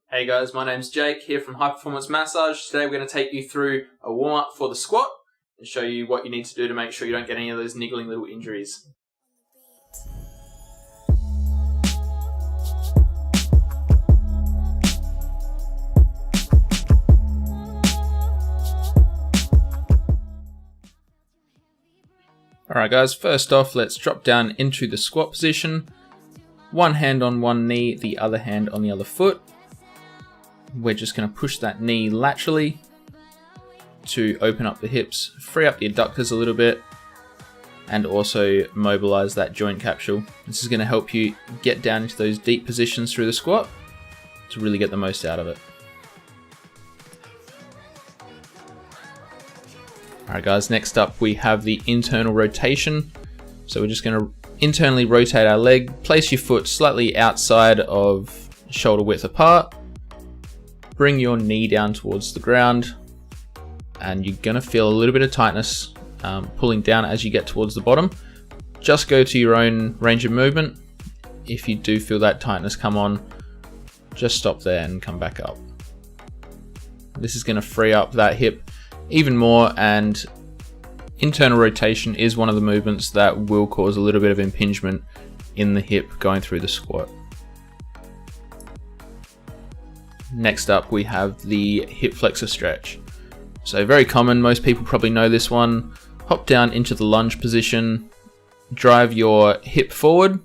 Hey guys, my name's Jake here from High Performance Massage. Today we're going to take you through a warm-up for the squat and show you what you need to do to make sure you don't get any of those niggling little injuries. Alright guys, first off let's drop down into the squat position. One hand on one knee, the other hand on the other foot. We're just going to push that knee laterally to open up the hips, free up the adductors a little bit, and also mobilize that joint capsule. This is going to help you get down into those deep positions through the squat to really get the most out of it. Alright guys, next up we have the internal rotation. So we're just going to internally rotate our leg, place your foot slightly outside of shoulder width apart, bring your knee down towards the ground, and you're going to feel a little bit of tightness pulling down as you get towards the bottom. Just go to your own range of movement. If you do feel that tightness come on, just stop there and come back up. This is going to free up that hip even more, and internal rotation is one of the movements that will cause a little bit of impingement in the hip going through the squat. Next up we have the hip flexor stretch. So very common, most people probably know this one. Hop down into the lunge position, drive your hip forward,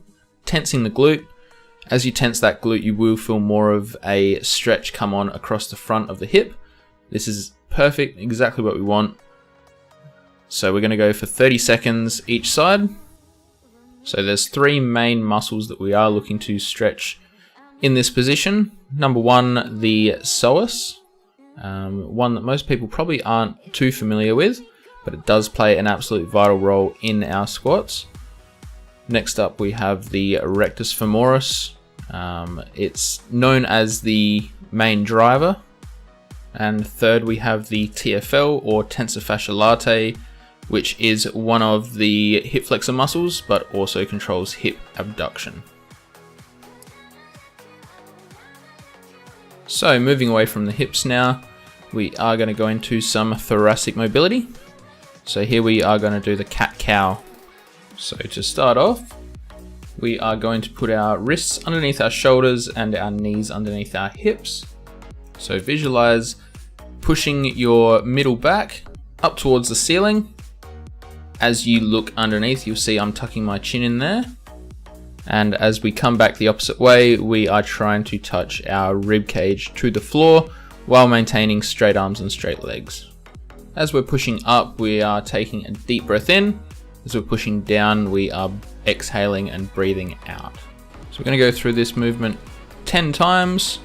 tensing the glute. As you tense that glute, you will feel more of a stretch come on across the front of the hip. This is perfect, exactly what we want. So we're going to go for 30 seconds each side. So there's three main muscles that we are looking to stretch in this position. Number one, the psoas, one that most people probably aren't too familiar with, but it does play an absolute vital role in our squats. Next up we have the rectus femoris. It's known as the main driver. And third we have the TFL, or tensor fasciae latae, which is one of the hip flexor muscles but also controls hip abduction. So moving away from the hips now, we are going to go into some thoracic mobility. So here we are going to do the cat-cow. So to start off, we are going to put our wrists underneath our shoulders and our knees underneath our hips. So visualize pushing your middle back up towards the ceiling. As you look underneath, you'll see I'm tucking my chin in there. And as we come back the opposite way, we are trying to touch our rib cage to the floor while maintaining straight arms and straight legs. As we're pushing up, we are taking a deep breath in. As we're pushing down, we are exhaling and breathing out. So we're going to go through this movement 10 times.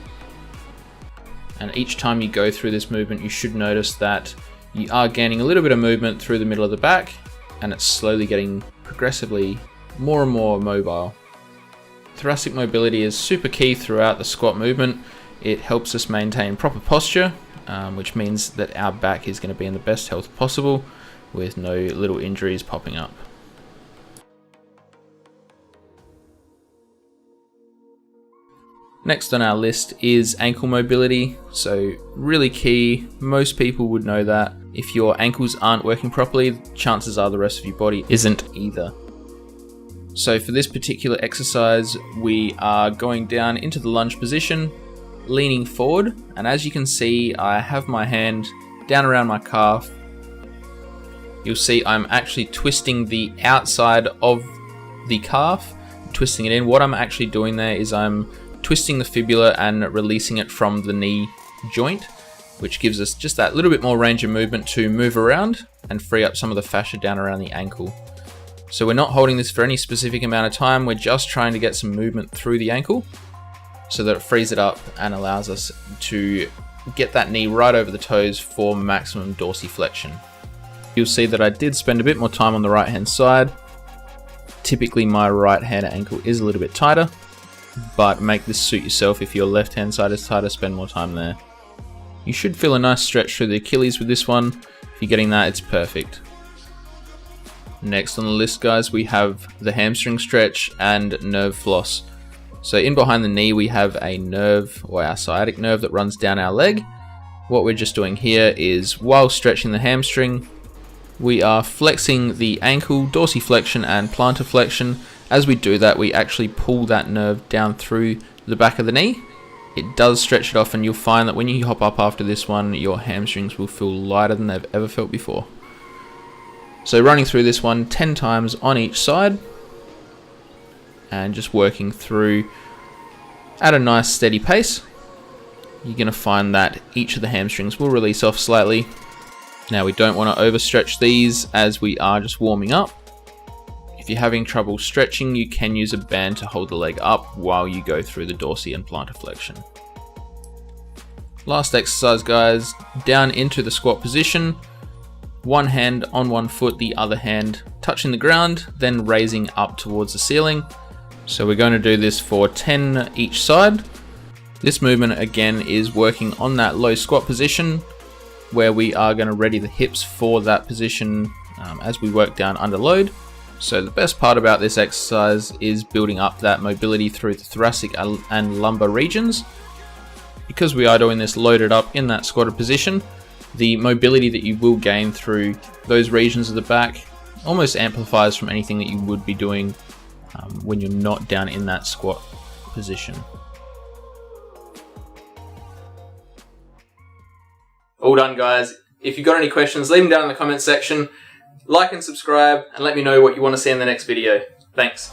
And each time you go through this movement, you should notice that you are gaining a little bit of movement through the middle of the back, and it's slowly getting progressively more and more mobile. Thoracic mobility is super key throughout the squat movement. It helps us maintain proper posture, which means that our back is going to be in the best health possible with no little injuries popping up. Next on our list is ankle mobility. So really key, most people would know that. If your ankles aren't working properly, chances are the rest of your body isn't either. So for this particular exercise, we are going down into the lunge position, leaning forward. And as you can see, I have my hand down around my calf. You'll see I'm actually twisting the outside of the calf, twisting it in. What I'm actually doing there is I'm twisting the fibula and releasing it from the knee joint, which gives us just that little bit more range of movement to move around and free up some of the fascia down around the ankle. So we're not holding this for any specific amount of time, we're just trying to get some movement through the ankle so that it frees it up and allows us to get that knee right over the toes for maximum dorsiflexion. You'll see that I did spend a bit more time on the right hand side. Typically my right hand ankle is a little bit tighter, but make this suit yourself. If your left hand side is tighter, spend more time there. You should feel a nice stretch through the Achilles with this one. If you're getting that, it's perfect. Next on the list, guys, we have the hamstring stretch and nerve floss. So in behind the knee we have a nerve, or our sciatic nerve, that runs down our leg. What we're just doing here is, while stretching the hamstring, we are flexing the ankle, dorsiflexion and plantar flexion. As we do that, we actually pull that nerve down through the back of the knee. It does stretch it off, and you'll find that when you hop up after this one, your hamstrings will feel lighter than they've ever felt before. So running through this one 10 times on each side, and just working through at a nice steady pace, you're going to find that each of the hamstrings will release off slightly. Now we don't want to overstretch these, as we are just warming up. If you're having trouble stretching, you can use a band to hold the leg up while you go through the dorsi and plantar flexion. Last exercise, guys, down into the squat position. One hand on one foot, the other hand touching the ground, then raising up towards the ceiling. So we're going to do this for 10 each side. This movement again is working on that low squat position, where we are going to ready the hips for that position as we work down under load. So the best part about this exercise is building up that mobility through the thoracic and lumbar regions. Because we are doing this loaded up in that squatted position, the mobility that you will gain through those regions of the back almost amplifies from anything that you would be doing when you're not down in that squat position. All done, guys. If you've got any questions, leave them down in the comments section. Like and subscribe, and let me know what you want to see in the next video. Thanks.